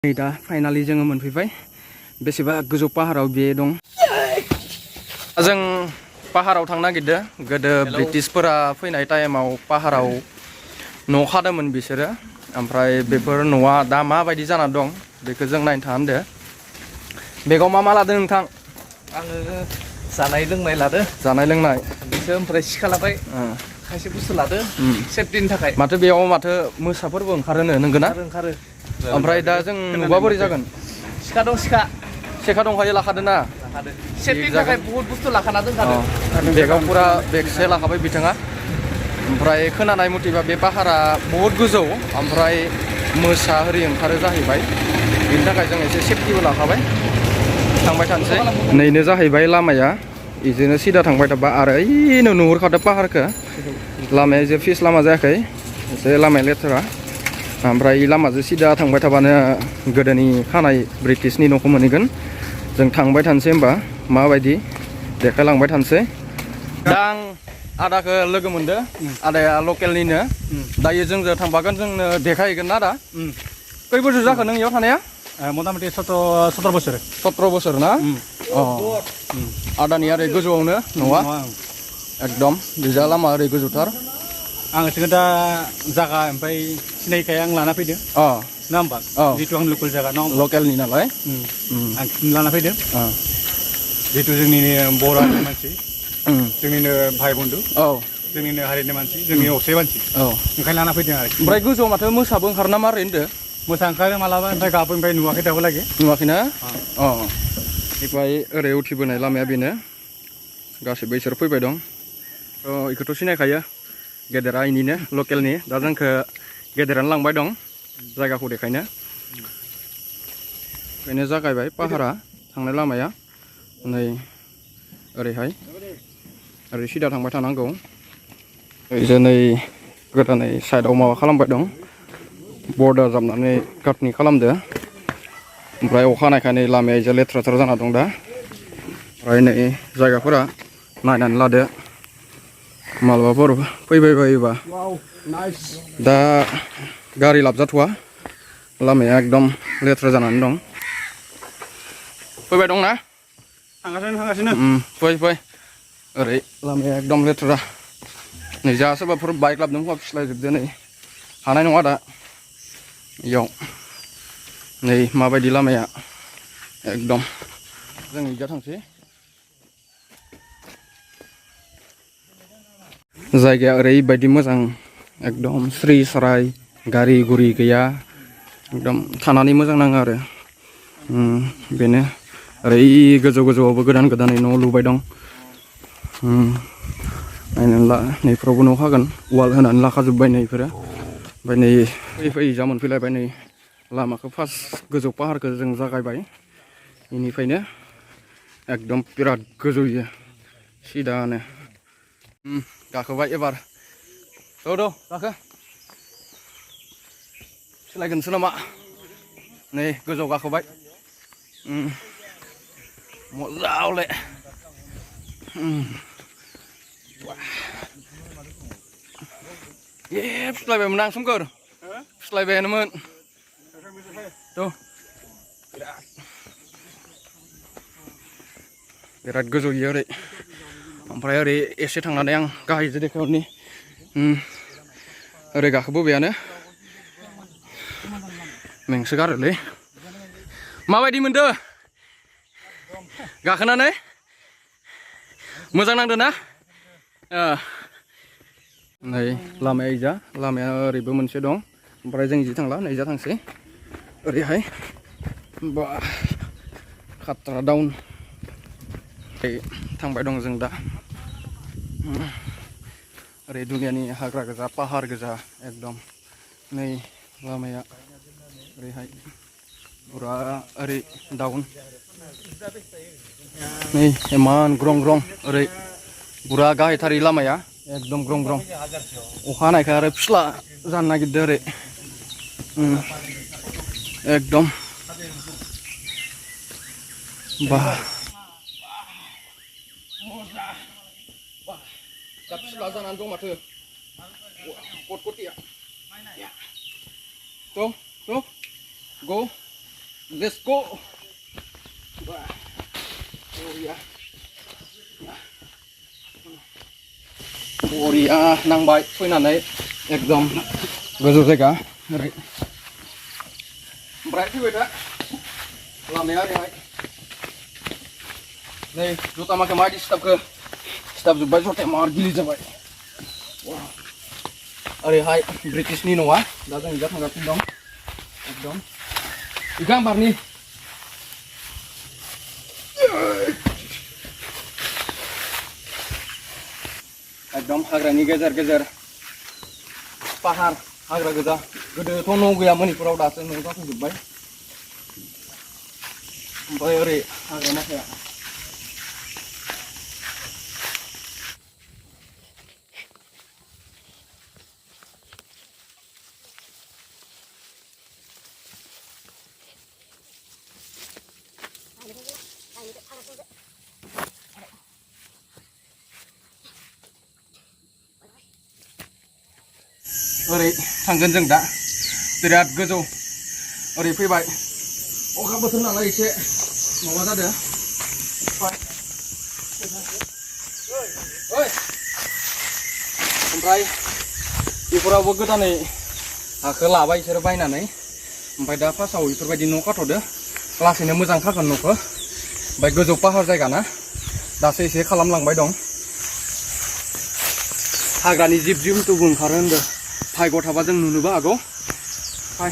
दा फाइनाली जोङो मोनफैबाय बेसेबा गोजौ पाहाराव बे दं जों पाहाराव थांनो नागिरदों गोदो ब्रिटिशफोरा फैनाय टाइमाव पाहाराव न' खादोंमोन बिसोरो ओमफ्राय बेफोर न'आ दा माबायदि जानानै दं बेखौ जों नायनो थांदो बेगाव मा लादों नोंथां आङो जानाय लोंनाय लादो जानाय लोंनाय बिसोर ओमफ्राय सिखा लाबाय खायसे बुस्थु लादो सेफटिनि थाखाय माथो बेयाव माथो मोसाफोरबो ओंखारोनो नंगौना ओंखारो ओमफ्राय दा जों नुबा बोरै जागोन सिखा दं सिखा सेखा दंखायो लाखादों ना लाखादो सेफटिनि थाखाय बहुत बुस्थु लाखाना दोनखादो बेगाव पुरा बेगसे लाखाबाय बिथाङा ओमफ्राय खोनानाय मथेबा बे पाहारा बहुत गोजौ ओमफ्राय मोसा ओरै ओंखारो जाहैबाय बेनि थाखाय जों एसे सेफटिबो लाखाबाय थांबाय थानोसै नैनो जाहैबाय लामाया इदिनो सिदा थांबाय थाबा आरो ओइनो नुहुरखादों पाहारखौ लामाया एसे फिस लामा जायाखै एसे लामाया लेथ्रा ओमफ्राय लामाजों सिदा थांबाय थाबानो गोदोनि खानाय ब्रिटिशनि न'खौ मोनहैगोन जों थांबाय थानोसै होमबा माबायदि देखायलांबाय थानोसै दा आं आदाखौ लोगो मोनदो आदाया लकेलनिनो दायो जोंजों थांबागोन जोंनो देखायहैगोन ना दा खै बोसोर जाखो नों इयाव थानाया मथा-मथि 17 बोसोर 17 बोसोर ना आदानि ओरै गोजौआवनो न'आ एकदम बिजा लामा ओरै गोजौथार आं दा जागा ओमफ्राय सिनायखाय आं लाना फैदों ना होमबा जितु आं लकेल जागा ना लकेलनि नालाय आं लाना फैदों जितु जोंनि बर' हारिनि मानसि जोंनिनो भाइ बन्धु जोंनिनो हारिनि मानसि जोंनि असे मानसि ओंखायनो लाना फैदों आरो ओमफ्राय गोजौआव माथो मोसाबो ओंखारो ना मारै होनदो मोसा ओंखारो मालाबा ओमफ्राय गाबो ओमफ्राय नुवाखै दाबो लागि नुवाखैना ओमफ्राय ओरै उथिबोनाय लामाया बेनो गासैबो इसोर फैबाय दं बेखौथ' सिनायखायो गेदेरा इनिनो लकेलनि दा जोंखौ गेदेरानो लांबाय दं जायगाखौ देखायनो बेनो जागायबाय पाहारा थांनाय लामाया नै ओरैहाय ओरै सिदा थांबाय थानांगौ ओरैजा नै गोदानै साइडआव माबा खालामबाय दं बर्डार जाबनानै काटनि खालामदो ओमफ्राय अखा हानायखाय नै लामाया एसे लेथ्राथार जाना दं दा ओमफ्राय नै जायगाफोरा नायनानै लादो मालाबाफोर फैबाय बायोबा दा गारि लाबजाथ'वा लामाया एकदम लेथ्रा जानानै दं फैबाय दंना थांगासिनो फै ओरै लामाया एकदम लेथ्रा नै जा सोरबाफोर बाइक लाबोदों हौवा फिस्लायजोबदो नै हानाय नङा दा इयाव नै माबायदि लामाया एकदम जों इजा थांसै जायगाया ओरैबायदि मोजां एकदम स्रि स्राय गारि गुरि गैया एकदम थानानै मोजां नाङो आरो बेनो ओरै गोजौ गोजौआवबो गोदानै न' लुबाय दं नायनानै ला नैफ्रावबो न' हागोन वाल होनानै लाखाजोब्बाय नै इफोरो ओमफ्राय नै फैयै जा मोनफैलायबाय नै लामाखौ फार्स्ट गोजौ पाहारखौ जों जागायबाय बेनिफ्रायनो एकदम बिराद गोजौयो सिदानो गाखोबाय एबार गाखो सोलायगोनसो नामा नै गोजौ गाखोबाय मोजांले फिस्लायबायमोन आं सोमखोर फिस्लायबायानोमोन बिराद गोजौयो ओरै ओमफ्राय ओरै एसे थांनानै आं गाहायजों देखायहरनि ओरै गाखोबोबायानो मेंसोगारोलै माबायदि मोनदो गाखोनानै मोजां नांदों ना नै लामाया इजा लामाया ओरैबो मोनसे दं ओमफ्राय जों इदि थांला नैजा थांसै ओरैहाय बा खाट्रा डाउन थांबाय दं जों दा ओरै दुनियानि हाग्रा गोजा पाहार गोजा एकदम नै लामाया ओरैहाय पुरा ओरै डाउन नै इमान ग्रं ग्रं ओरै पुरा गाहायथारि लामाया एकदम ग्रं ग्रं अखा हानायखाय आरो फिस्ला जानो नागिरदों ओरै एकदम बा फिस्ला जानानै दं माथो कटकटिया go Let's go. Wah. Oh ya. Boriया नांबाय फैनानै एकदम गोजौ जायगा ओरै ओमफ्राय फैबाय दा लामाया ओरैहाय नै जुथा माखो माबायदि सिथाबजोब्बाय जुथाया मार गिलिर जाबाय ओरैहाय ब्रिटिशनि न'आ दा जों इजा थांगासिनो दं एकदम इखो आं बारनि एकदम हाग्रानि गेजेर गेजेर पाहार हाग्रा गोजा गोदोथ' न' गैया मणिपुराव दासो न' जाफैजोब्बाय ओमफ्राय ओरै हाग्रा माखाया ओरै थांगोन जों दा बिराद गोजौ ओरै फैबाय अखा बोथोर नालाय एसे माबा जादों ओमफ्राय बेफोरावबो गोदानै हाखौ लाबाय बिसोरो बायनानै ओमफ्राय दा फार्स्टआव बेफोरबायदि न' खाथ'दो लासैनो मोजां खागोन न'खौ ओमफ्राय गोजौ पाहार जायगा ना दासो एसे खालामलांबाय दं हाग्रानि जिब जुन्थुबो ओंखारो होनदों भाग्य थाबा जों नुनोबो हागौ फाय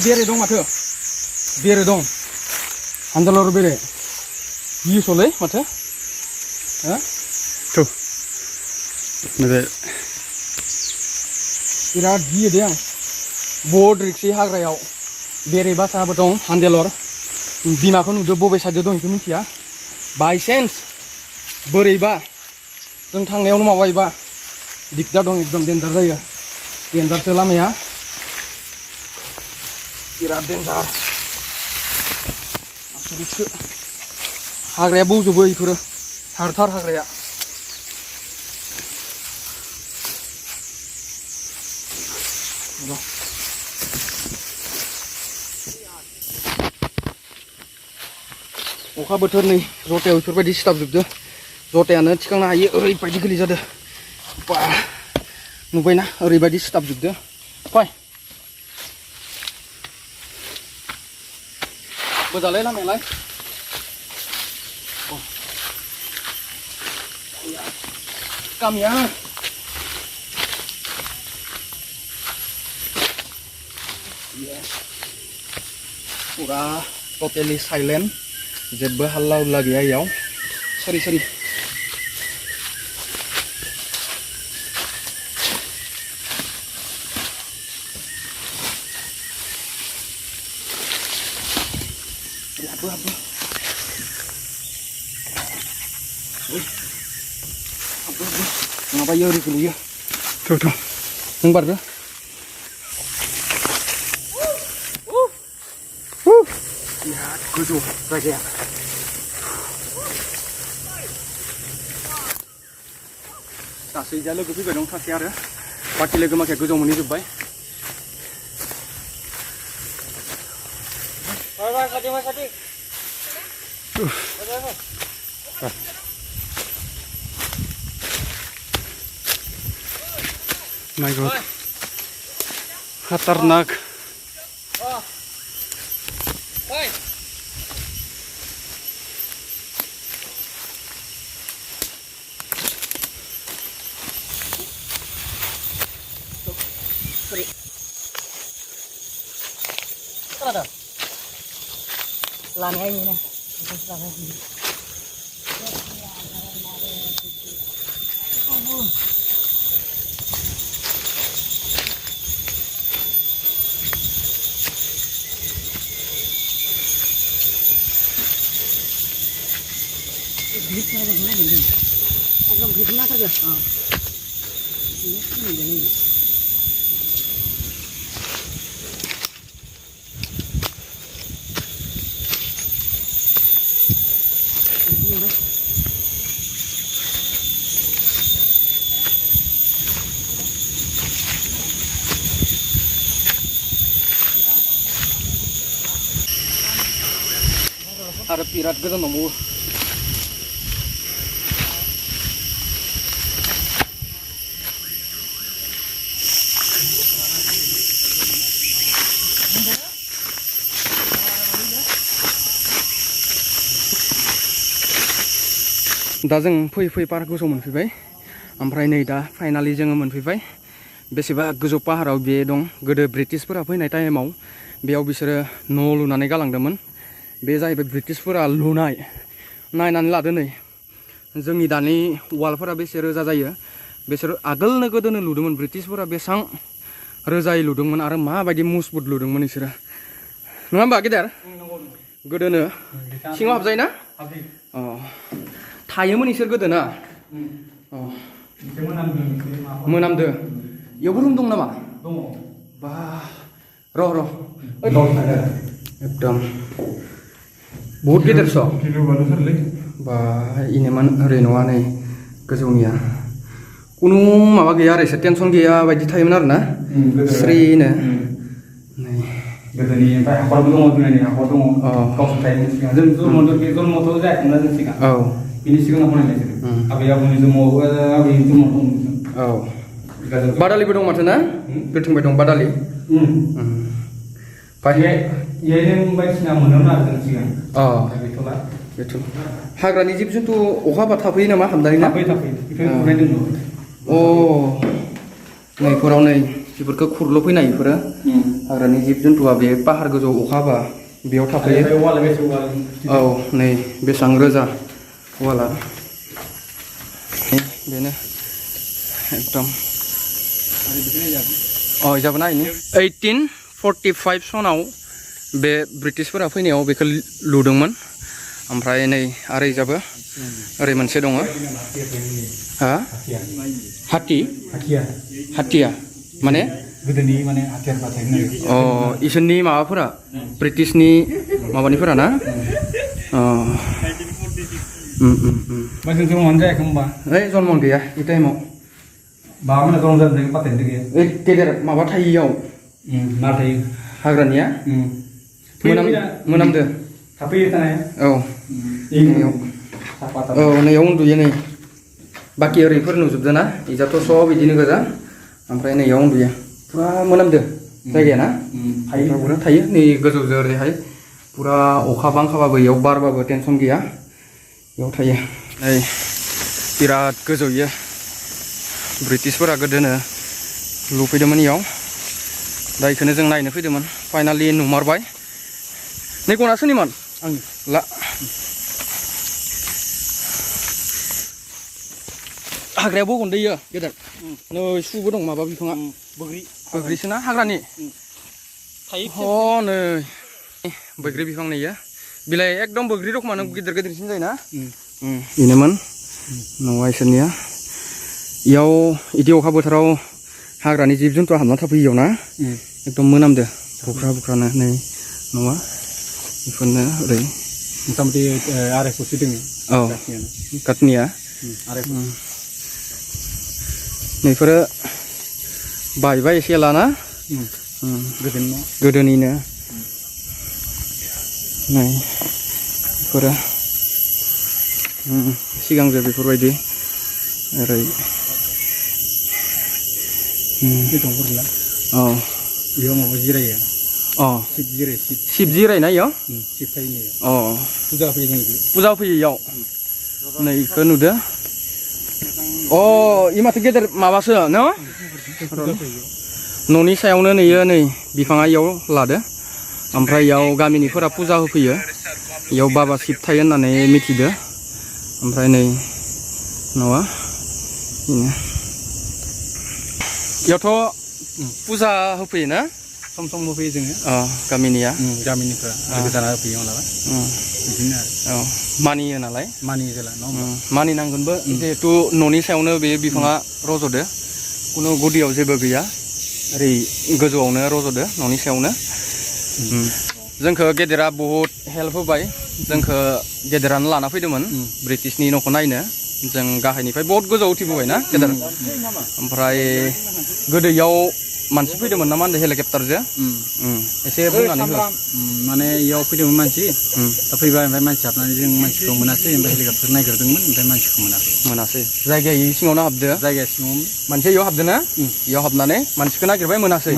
बेरे दं माथो बेरे दं हान्जालाव बेरे गियोसलै माथो हो Tuh. Nede. बिराद गियो दे आं बहुद रिक्सि हाग्रायाव बेरे बासाबो दं हान्देलर बिमाखौ नुदो बबे साइडजों दं बेखौ मिथिया बायसेन्स बोरैबा जों थांनायावनो माबायोबा दिगदार दं एकदम डेन्जार जायो डेन्जारसो लामाया बिराद डेन्जार आसरितसो हाग्राया बौजोबो बेफोरो थार हाग्राया अखा बोथोर नै जटायाव बेफोरबायदि सिथाबजोबदो जटायानो थिखांनो हायो ओरैबायदि गोलै जादो बा नुबायना ओरैबायदि सिथाबजोबदो फाय मोजांलाय लामायालाय गामिया पुरा टटेलि साइलेन्ट जेबो हाल्ला हुल्ला गैया इयाव सरि हाबो नङाबा इयो ओरै गोलैयो Tuh. नों बारदो बिराद गोजौ जायगाया दासो इजा लोगो फैबाय दं सासे आरो बाखि लोगो माखाया गोजौ मोनहैजोब्बाय My God. Khatarnak. Ada. Lannya ini nih. एकदम भिडना था क्या? हाँ। ये नहीं जानेंगे। आरो बिराद गोजान दंबावो दा जों फैयै फैयै पाहार गोजौ मोनफैबाय ओमफ्राय नै दा फाइनालि जोङो मोनफैबाय बेसेबा गोजौ पाहाराव बे दं गोदो ब्रिटिशफोरा फैनाय टाइमाव बेयाव बिसोरो न' लुनानै गालांदोंमोन बे जाहैबाय ब्रिटिशफोरा लुनाय नायनानै लादो नै जोंनि दानि वालफोरा बेसे रोजा जायो बिसोर आगोलनो गोदोनो लुदोंमोन ब्रिटिशफोरा बेसां रोजायै लुदोंमोन आरो माबायदि मजबुत लुदोंमोन बिसोरो नङा होमबा गेदेर गोदोनो सिङाव हाबजायो ना अ थायोमोन इसोर गोदोना अ मोनामदो इयावबो रुम दं नामा दङ बा र' एकदम बहुत गेदेर स बा इनेमान ओरै नङा नै गोजौनिया कुनु माबा गैया आरो एसे टेनसन गैया बायदि थायोमोन आरो ना स्रिनो नै गोदोनि ओमफ्राय हाखरबो दङ दुनायनि हाखर दङ गावसोर थायोमोन सिगां जों जन्मथ' जायाखैमोन जों सिगां औ बिनि सिगाङाव फरायनाय जादों आबै आबौनि समाव आबै समाव दं औ बादालिबो दं माथो ना गोथोंबाय दं बादालि इहायनो बायदिसिना मोनोमोन आरो जों सिगां गैथ'ला बेथ' हाग्रानि जिब जुन्थु अखा हाबा थाफैयो नामा हाबनानै ना थाफैयो बेफोर नुनाय दङ अ नैफोराव नै बेफोरखौ खुरल' फैनाय बेफोरो हाग्रानि जिब जुन्थुआ बे पाहार गोजौ अखा हाबा बेयाव थाफैयो औ नै बेसेबां रोजा वाला बेनो एकदम अ जाबो ना इनि 1845 सनाव बे ब्रिटिशफोरा फैनायाव बेखौ लुदोंमोन ओमफ्राय नै आरो जाबो ओरै मोनसे दङ हा हाथिया माने गोदोनि माने हाथियार बाथायनो अ इसोरनि माबाफोरा ब्रिटिशनि माबानिफोरा ना अ जों जन्मआनो जायाखै होनबा ओइ जन्म गैया बे टाइमाव माबामोना जन्म जादों पाटेन्ट गैया ओइ गेदेर माबा थायियाव मा थायो हाग्रानिया मोनामदो थाफैयो थानाय औ औ नैयाव उन्दुयो नै बाखि ओरैफोर नुजोबदो ना इजाथ' सब बिदिनो गोजा ओमफ्राय नैयाव उन्दुयो पुरा मोनामदो जायगाया ना थायो नै गोजौजों ओरैहाय पुरा अखा बांखाबाबो इयाव बारबाबो टेनसन गैया इयाव थायो नै बिराद गोजौ इयो ब्रिटिशफोरा गोदोनो लुफैदोंमोन इयाव दा इखौनो जों नायनो फैदोंमोन फाइनालि नुमारबाय नै गना सोरनिमोन आंनि ला हाग्राया बगनदो इयो गेदेर नै सुबो दं माबा बिफाङा बैग्रिसोना हाग्रानि थायो नै बैग्रि बिफां नै इयो बिलाइ एकदम बैग्रि रखमानो गिदिर गिदिरसिन जायोना बेनोमोन न'आ इसोरनिया इयाव इदि अखा बोथोराव हाग्रानि जिब जुन्थुआ हाबना थाफैयो इयाव ना एकदम मोनामदो बुख्रानो नै न'आ बेफोरनो ओरै मथा मथि 2.5 फुटसो दङ औ काटनिया नैफोरो बायबाय एसे लाना गोदोनिनो नै बेफोरो सिगांजों बेफोरबायदि ओरै औ बेयाव माबा जिरायो अ शिब जिरायना इयाव शिब थायो अ फुजा फैयो इयाव नै इखौ नुदो अ इ माथो गेदेर माबासो न न'नि सायावनो नैयो नै बिफाङा इयाव लादो ओमफ्राय इयाव गामिनिफोरा फुजा होफैयो इयाव बाबा शिब थायो होननानै मिथिदो ओमफ्राय नै न'आ इयावथ' फुजा होफैयो ना सम सम होफैयो जोङो गामिनिया गामिनिफ्रा लोगो जाना होफैयो मालाबा बिदिनो औ मानियो नालाय मानियो जेला मानिनांगोनबो जिहेथु न'नि सायावनो बे बिफाङा रज'दो कुनु गुदियाव जेबो गैया ओरै गोजौआवनो रज'दो न'नि सायावनो जोंखौ गेदेरा बहुद हेल्प होबाय जोंखौ गेदेरानो लाना फैदोंमोन ब्रिटिशनि न'खौ नायनो जों गाहायनिफ्राय बहुत गोजौ उथिबोबाय ना गेदेर ओमफ्राय गोदोयाव मानसि फैदोंमोन नामा होनदों हेलिकप्टारजों एसे बुंनानै हो माने इयाव फैदोंमोन मानसि दा फैबाय ओमफ्राय मानसि हाबनानै जों मानसिखौ मोनासै ओमफ्राय हेलिकप्टार नागिरदोंमोन ओमफ्राय मानसिखौ मोनासै जायगाया इ सिङावनो हाबदो जायगाया सिङाव मानसिया इयाव हाबदो ना इयाव हाबनानै मानसिखौ नागिरबाय मोनासै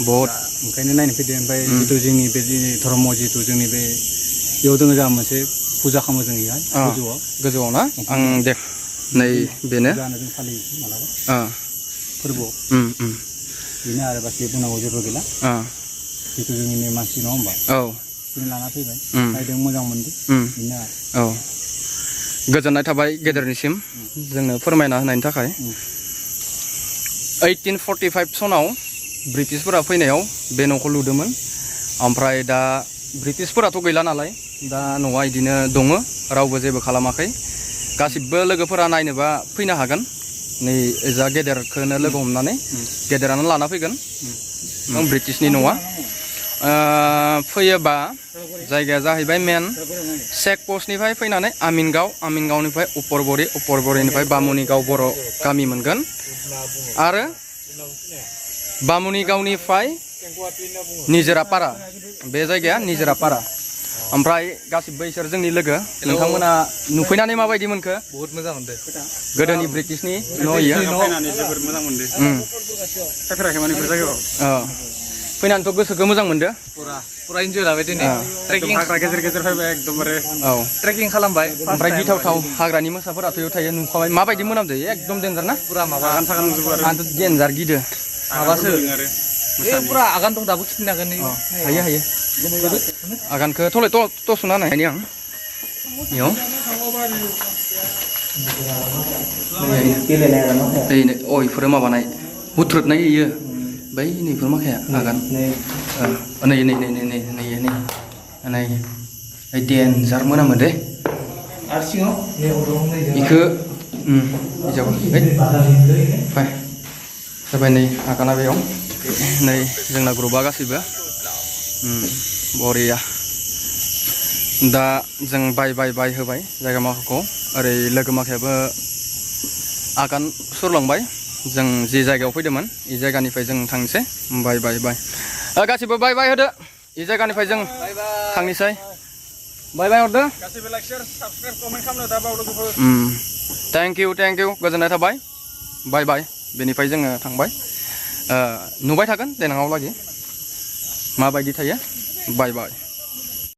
बहुत ओंखायनो नायनो फैदों ओमफ्राय जिथु जोंनि बे धर्म जिथु जोंनि बे बेयाव दङ जोंहा मोनसे फुजा खालामो जों इहाय गोजौआव ना आं देख नै बेनो जों फालियो मालाबा फोरबोआव बेनो आरो बाखि बुंनांगौ जेबो गैला जिथु जोंनि मानसि नङा होमबा जों लाना फैबाय नायदों मोजां मोनदों बेनो आरो गोजोननाय थाबाय गेदेरनिसिम जोंनो फोरमायना होनायनि थाखाय 1845 सनाव ब्रिटिशफोरा फैनायाव बे न'खौ लुदोंमोन ओमफ्राय दा ब्रिटिशफोराथ' गैला नालाय दा न'आ इदिनो दङ रावबो जेबो खालामाखै गासिबो लोगोफोरा नायनोबा फैनो हागोन नै जा गेदेरखौनो लोगो हमनानै गेदेरानो लाना फैगोन ब्रिटिशनि न'आ फैयोबा जायगाया जाहैबाय मेन चेक पस्टनिफ्राय फैनानै आमिनगावनिफ्राय उपरबरिनिफ्राय बामुनिगाव बर' गामि मोनगोन आरो बामुनिगावनिफ्राय निजोरापारा बे जायगाया निजोरापारा ओमफ्राय गासिबो इसोर जोंनि लोगो नोंथांमोना नुफैनानै माबायदि मोनखो बहुत मोजां मोनदों गोदोनि ब्रिटिशनि न' इयो फैनानै जोबोद मोजां मोनदों फैफेराखै माने बेफोर जायगायाव फैनानैथ' गोसोखौ मोजां मोनदो पुरा इन्जय लाबाय दिनै ट्रेकिं हाग्रा गेजेर गेजेर फैबाय एकदमबारे ट्रेकिं खालामबाय ओमफ्राय गिथावथाव हाग्रानि मोसाफोराथ' इयाव थायो नुखाबाय माबायदि मोनामदो एकदम देन्जार ना पुरा माबा आगान सागान नुजोबो आरो आंथ' देन्जार गिदो माबासो पुरा आगान दं दाबो खिथिनो हागोन हायो आगानखौ थले थसुना होनायनि आं इयाव इफोरो माबानाय हुथ्रोदनाय इयो बै नैफोर माखाया आगान नै देन्जार मोनामो दे इखो जाबाय नै आगाना बेयाव नै जोंना ग्रुपआ गासैबो बरिया दा जों बाय होबाय जायगा माखाखौ ओरै लोगो माखायाबो आगान सुरलांबाय जों जे जायगायाव फैदोंमोन इ जायगानिफ्राय जों थांनोसै बाय गासिबो बाय होदो इ जायगानिफ्राय जों थांनोसै बाय हरदो गासैबो लाइक शेयार साबस्क्राइब कमेन्ट खालामनो दा बावदों थेंक इउ गोजोननाय थाबाय बाय बेनिफ्राय जोङो थांबाय नुबाय थागोन देनाङाव लागि माबायदि थायो बाय